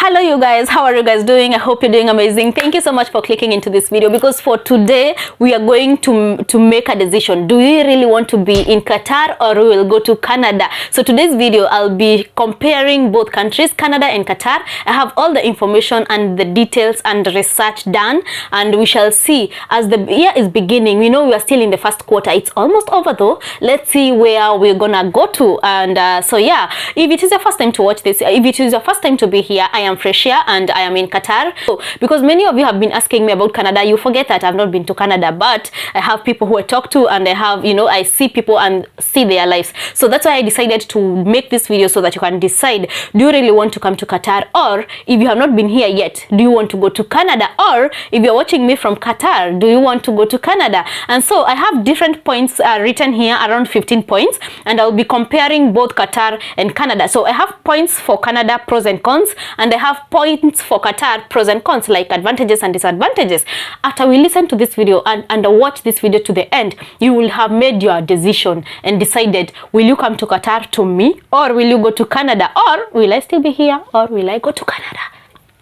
Hello you guys, how are you guys doing? I hope you're doing amazing. Thank you so much for clicking into this video, because for today we are going to make a decision. Do we really want to be in Qatar or we will go to Canada? So today's video I'll be comparing both countries, Canada and Qatar. I have all the information and the details and research done, and we shall see as the year is beginning. We know we are still in the first quarter. It's almost over though. Let's see where we're gonna go to. And so yeah, if it is your first time to watch this, if it is your first time to be here, I am Freshia and I am in Qatar. So, because many of you have been asking me about Canada, you forget that I've not been to Canada, but I have people who I talk to, and I have, I see people and see their lives. So that's why I decided to make this video, so that you can decide, do you really want to come to Qatar? Or if you have not been here yet, do you want to go to Canada? Or if you're watching me from Qatar, do you want to go to Canada? And so I have different points written here, around 15 points, and I'll be comparing both Qatar and Canada. So I have points for Canada, pros and cons, and I have points for Qatar, pros and cons, like advantages and disadvantages. After we listen to this video and watch this video to the end, you will have made your decision and decided, will you come to Qatar to me, or will you go to Canada, or will I still be here, or will I go to Canada?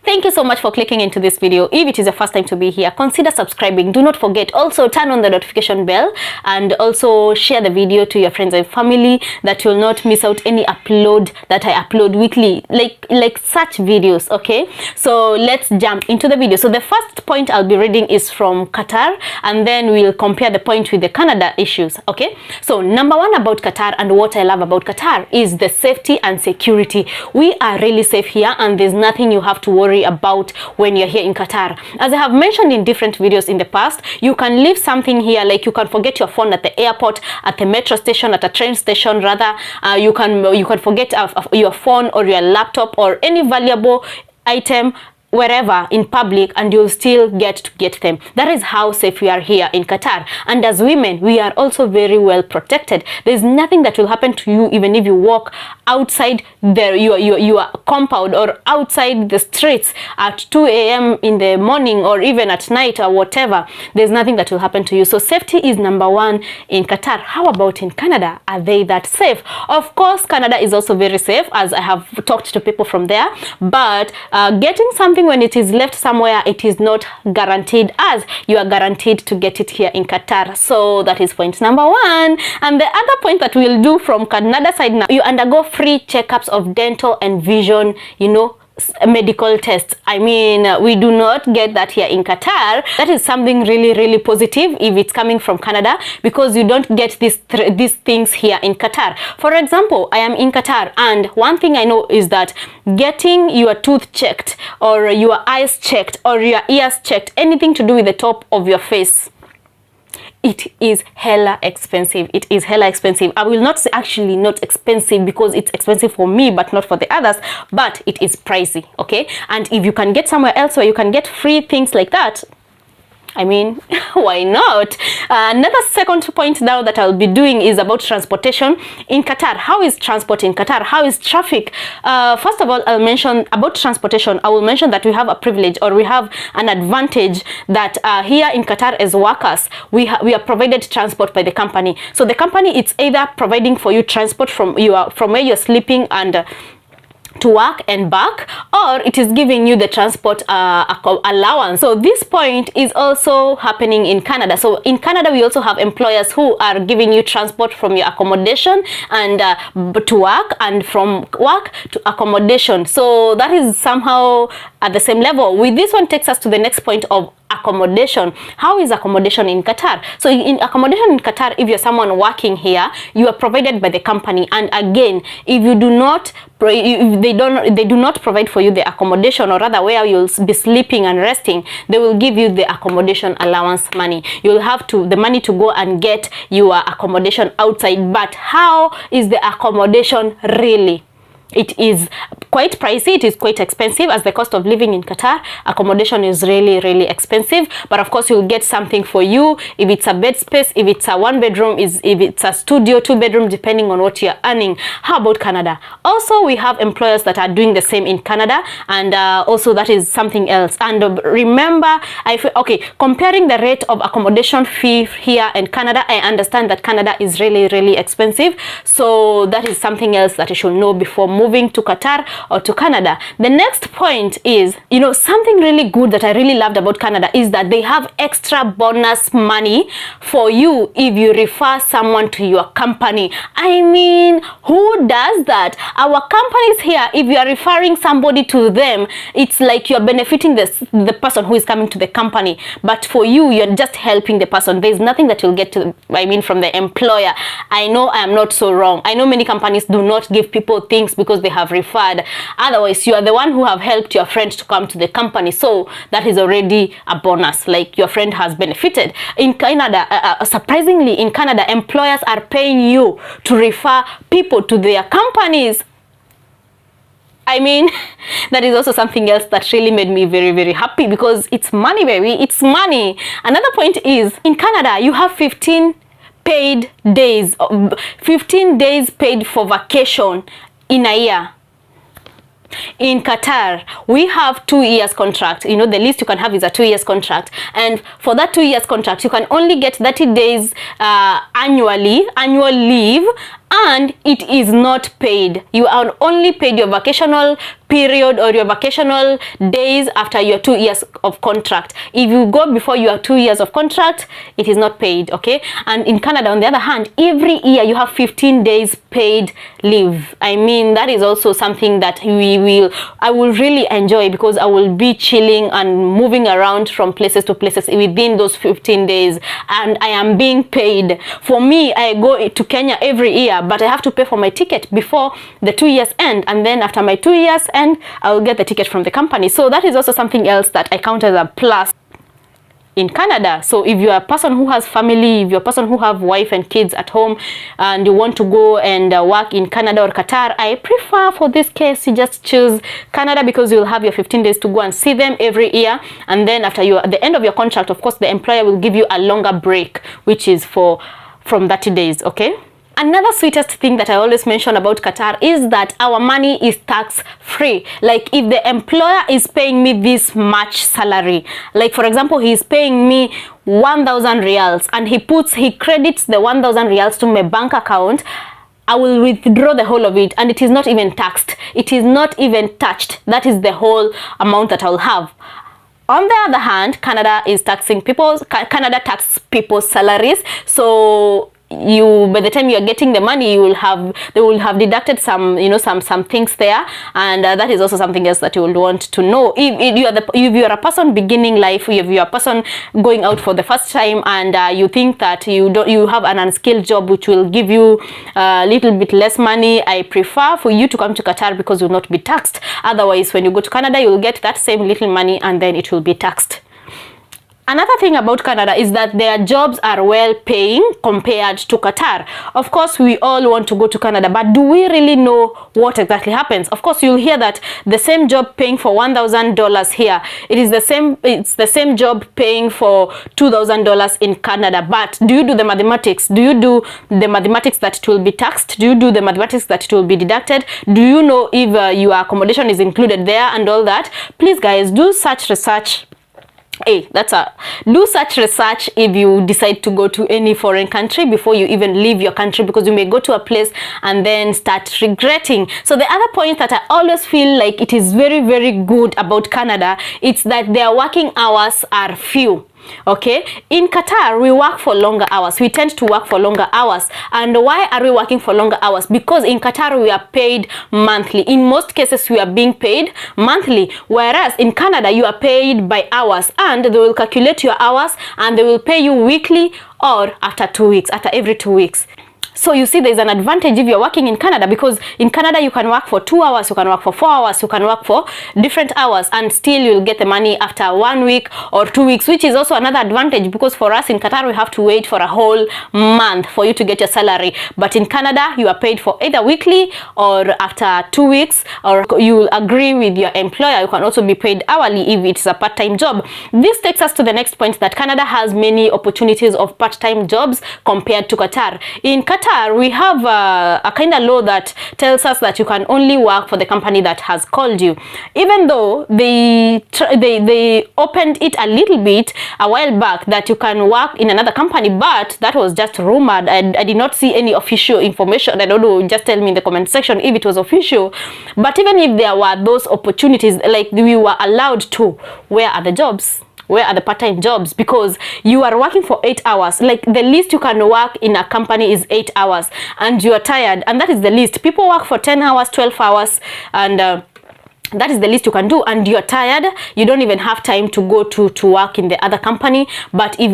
Thank you so much for clicking into this video. If it is your first time to be here, consider subscribing. Do not forget, also turn on the notification bell, and also share the video to your friends and family, that you will not miss out any upload that I upload weekly, like such videos. Okay, so let's jump into the video. So the first point I'll be reading is from Qatar, and then we'll compare the point with the Canada issues. Okay, so number one about Qatar, and what I love about Qatar, is the safety and security. We are really safe here, and there's nothing you have to worry about when you're here in Qatar. As I have mentioned in different videos in the past, you can leave something here, like you can forget your phone at the airport, at the metro station, at a train station rather. You can forget your phone or your laptop or any valuable item wherever in public, and you'll still get them. That is how safe we are here in Qatar. And as women, we are also very well protected. There's nothing that will happen to you, even if you walk outside your compound or outside the streets at 2 a.m. in the morning, or even at night or whatever. There's nothing that will happen to you. So safety is number one in Qatar. How about in Canada? Are they that safe? Of course, Canada is also very safe, as I have talked to people from there, but getting something when it is left somewhere, it is not guaranteed, as you are guaranteed to get it here in Qatar. So that is point number one. And the other point that we'll do from Canada side now, you undergo free checkups of dental and vision, medical tests. I mean, we do not get that here in Qatar. That is something really positive if it's coming from Canada, because you don't get these things here in Qatar. For example, I am in Qatar, and one thing I know is that getting your tooth checked, or your eyes checked, or your ears checked, anything to do with the top of your face, it is hella expensive. It is hella expensive. I will not say actually not expensive, because it's expensive for me but not for the others, but it is pricey. Okay, and if you can get somewhere else where you can get free things like that, I mean, why not? Another second point now that I'll be doing is about transportation in Qatar. How is transport in Qatar? How is traffic? First of all, I'll mention about transportation. I will mention that we have a privilege, or we have an advantage, that here in Qatar as workers, we are provided transport by the company. So the company, it's either providing for you transport from where you're sleeping and to work and back, or it is giving you the transport allowance. So this point is also happening in Canada. So in Canada, we also have employers who are giving you transport from your accommodation and to work, and from work to accommodation. So that is somehow at the same level. With this one takes us to the next point of accommodation. How is accommodation in Qatar? So in accommodation in Qatar, if you're someone working here, you are provided by the company. And again, if you do not, if they do not provide for you the accommodation, or rather where you'll be sleeping and resting, they will give you the accommodation allowance money. You'll have the money to go and get your accommodation outside. But how is the accommodation really? It is quite pricey. It is quite expensive, as the cost of living in Qatar, accommodation is really expensive. But of course, you'll get something for you, if it's a bed space, if it's a 1-bedroom, if it's a studio, 2-bedroom, depending on what you're earning. How about Canada? Also, we have employers that are doing the same in Canada, and also that is something else. And remember, comparing the rate of accommodation fee here in Canada, I understand that Canada is really expensive. So that is something else that you should know before moving to Qatar or to Canada. The next point is, you know, something really good that I really loved about Canada is that they have extra bonus money for you if you refer someone to your company. I mean, who does that? Our companies here, if you are referring somebody to them, it's like you're benefiting the person who is coming to the company. But for you, you're just helping the person. There's nothing that you'll get to, I mean, from the employer. I know I am not so wrong. I know many companies do not give people things because they have referred. Otherwise, you are the one who have helped your friend to come to the company. So that is already a bonus, like your friend has benefited. In Canada, surprisingly, in Canada, employers are paying you to refer people to their companies. I mean, that is also something else that really made me very, very happy because it's money, baby. It's money. Another point is, in Canada, you have 15 paid days, 15 days paid for vacation in a year. In Qatar, we have 2 years contract. You know, the least you can have is a 2 years contract, and for that 2 years contract, you can only get 30 days annual leave, and it is not paid. You are only paid your vacational period or your vacational days after your 2 years of contract. If you go before your 2 years of contract, it is not paid, okay? And in Canada, on the other hand, every year you have 15 days paid leave. I mean, that is also something that I will really enjoy because I will be chilling and moving around from places to places within those 15 days, and I am being paid. For me, I go to Kenya every year, but I have to pay for my ticket before the 2 years end, and then after my 2 years end, I will get the ticket from the company. So that is also something else that I count as a plus in Canada. So if you're a person who has family, if you're a person who have wife and kids at home and you want to go and work in Canada or Qatar, I prefer for this case you just choose Canada because you'll have your 15 days to go and see them every year, and then after the end of your contract, of course, the employer will give you a longer break, which is from 30 days, okay? Another sweetest thing that I always mention about Qatar is that our money is tax free. Like if the employer is paying me this much salary, like for example, he is paying me 1,000 reals and he credits the 1,000 reals to my bank account, I will withdraw the whole of it, and it is not even taxed. It is not even touched. That is the whole amount that I will have. On the other hand, Canada taxes people's salaries. So by the time you are getting the money, they will have deducted some, you know, some things there, and that is also something else that you will want to know. If you are a person beginning life, if you are a person going out for the first time, and you think that you have an unskilled job which will give you a little bit less money, I prefer for you to come to Qatar because you will not be taxed. Otherwise, when you go to Canada, you will get that same little money and then it will be taxed. Another thing about Canada is that their jobs are well paying compared to Qatar. Of course, we all want to go to Canada, but do we really know what exactly happens? Of course, you'll hear that the same job paying for $1,000 here, it's the same job paying for $2,000 in Canada. But do you do the mathematics? Do you do the mathematics that it will be taxed? Do you do the mathematics that it will be deducted? Do you know if your accommodation is included there and all that? Please, guys, do such research. Do such research if you decide to go to any foreign country before you even leave your country, because you may go to a place and then start regretting. So the other point that I always feel like it is very, very good about Canada, it's that their working hours are few. Okay, in Qatar we work for longer hours. We tend to work for longer hours. And why are we working for longer hours? Because in Qatar we are paid monthly. In most cases we are being paid monthly, whereas in Canada you are paid by hours, and they will calculate your hours and they will pay you weekly or after 2 weeks, after every 2 weeks. So you see, there's an advantage if you're working in Canada, because in Canada you can work for 2 hours, you can work for 4 hours, you can work for different hours, and still you'll get the money after 1 week or 2 weeks, which is also another advantage, because for us in Qatar we have to wait for a whole month for you to get your salary. But in Canada you are paid for either weekly or after 2 weeks, or you agree with your employer, you can also be paid hourly if it's a part-time job. This takes us to the next point, that Canada has many opportunities of part-time jobs compared to Qatar. In Qatar Qatar, we have a kind of law that tells us that you can only work for the company that has called you, even though they opened it a little bit a while back that you can work in another company, but that was just rumored. I did not see any official information. I don't know, just tell me in the comment section if it was official. But even if there were those opportunities, like we were allowed to, where are the jobs? Where are the part-time jobs? Because you are working for 8 hours. Like the least you can work in a company is 8 hours, and you are tired, and that is the least. People work for 10 hours, 12 hours, and that is the least you can do, and you're tired. You don't even have time to go to work in the other company. But if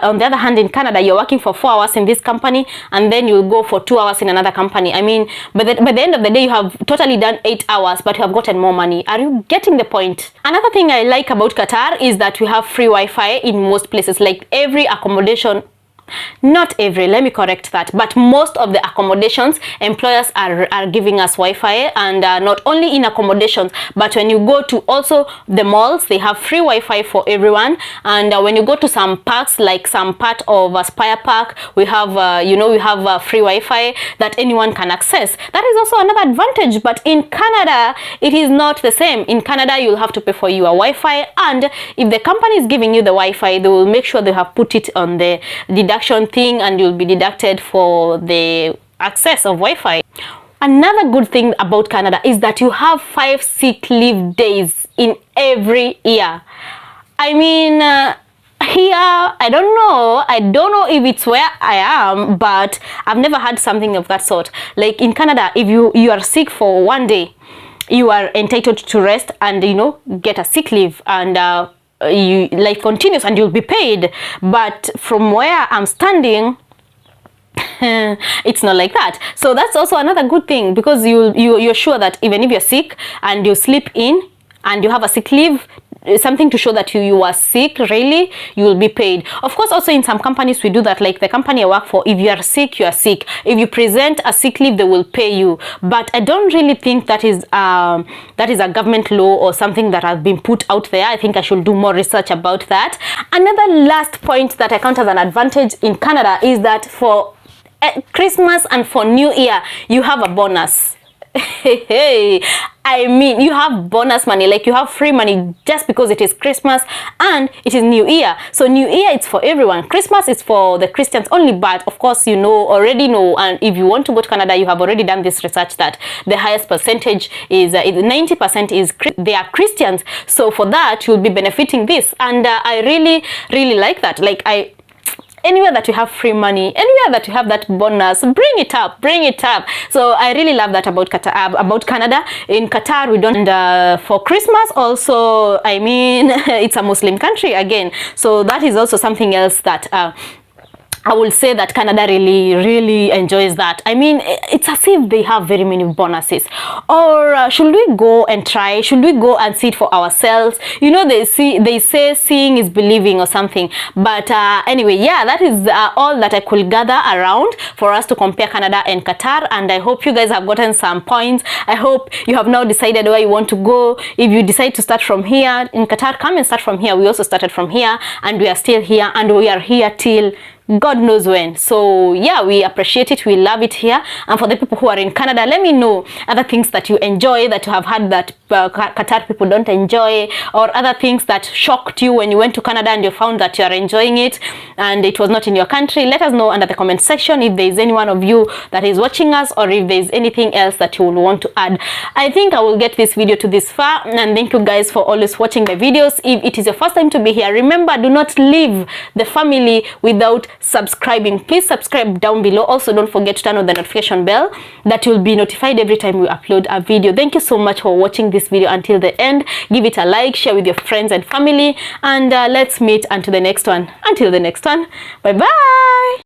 on the other hand, in Canada, you're working for 4 hours in this company, and then you'll go for 2 hours in another company. I mean, by the end of the day, you have totally done 8 hours, but you have gotten more money. Are you getting the point? Another thing I like about Qatar is that we have free Wi-Fi in most places. Like every accommodation, not every, let me correct that, but most of the accommodations, employers are giving us Wi-Fi, and not only in accommodations, but when you go to also the malls, they have free Wi-Fi for everyone. And when you go to some parks, like some part of Aspire Park, we have we have free Wi-Fi that anyone can access. That is also another advantage. But in Canada, it is not the same. In Canada, you'll have to pay for your Wi-Fi, and if the company is giving you the Wi-Fi, they will make sure they have put it on the deduction thing, and you'll be deducted for the access of Wi-Fi. Another good thing about Canada is that you have 5 sick leave days in every year. I mean, here, I don't know if it's where I am, but I've never had something of that sort. Like in Canada, if you are sick for 1 day, you are entitled to rest and get a sick leave, and life continues and you'll be paid. But from where I'm standing, it's not like that. So that's also another good thing, because you're sure that even if you're sick and you sleep in and you have a sick leave, something to show that you are sick, really, you will be paid. Of course, also in some companies we do that. Like the company I work for, if you are sick, you are sick. If you present a sick leave, they will pay you. But I don't really think that is a government law or something that has been put out there. I think I should do more research about that. Another last point that I count as an advantage in Canada is that for Christmas and for New Year, you have a bonus. Hey, I mean, you have bonus money, like you have free money just because it is Christmas and it is New Year. So New Year, it's for everyone. Christmas is for the Christians only, but of course already know, and if you want to go to Canada, you have already done this research that the highest percentage is 90% is they are Christians. So for that, you'll be benefiting this, and I really like that. Like anywhere that you have free money, anywhere that you have that bonus, bring it up. So I really love that about Qatar, about Canada. In Qatar, we don't, and for Christmas also, I mean, it's a Muslim country again, so that is also something else that I will say that Canada really enjoys that. I mean, it's as if they have very many bonuses. Or should we go and try? Should we go and see it for ourselves? They say seeing is believing or something. But anyway, yeah, that is all that I could gather around for us to compare Canada and Qatar. And I hope you guys have gotten some points. I hope you have now decided where you want to go. If you decide to start from here in Qatar, come and start from here. We also started from here, and we are still here, and we are here till God knows when. So yeah, we appreciate it, we love it here. And for the people who are in Canada, let me know other things that you enjoy, that you have had that Qatar people don't enjoy, or other things that shocked you when you went to Canada and you found that you are enjoying it and it was not in your country. Let us know under the comment section if there is any one of you that is watching us, or if there is anything else that you will want to add. I think I will get this video to this far, and thank you guys for always watching my videos. If it is your first time to be here, remember, do not leave the family without subscribing. Please subscribe down below. Also, don't forget to turn on the notification bell, that you'll be notified every time we upload a video. Thank you so much for watching this video until the end. Give it a like, share with your friends and family, and let's meet until the next one. Bye bye.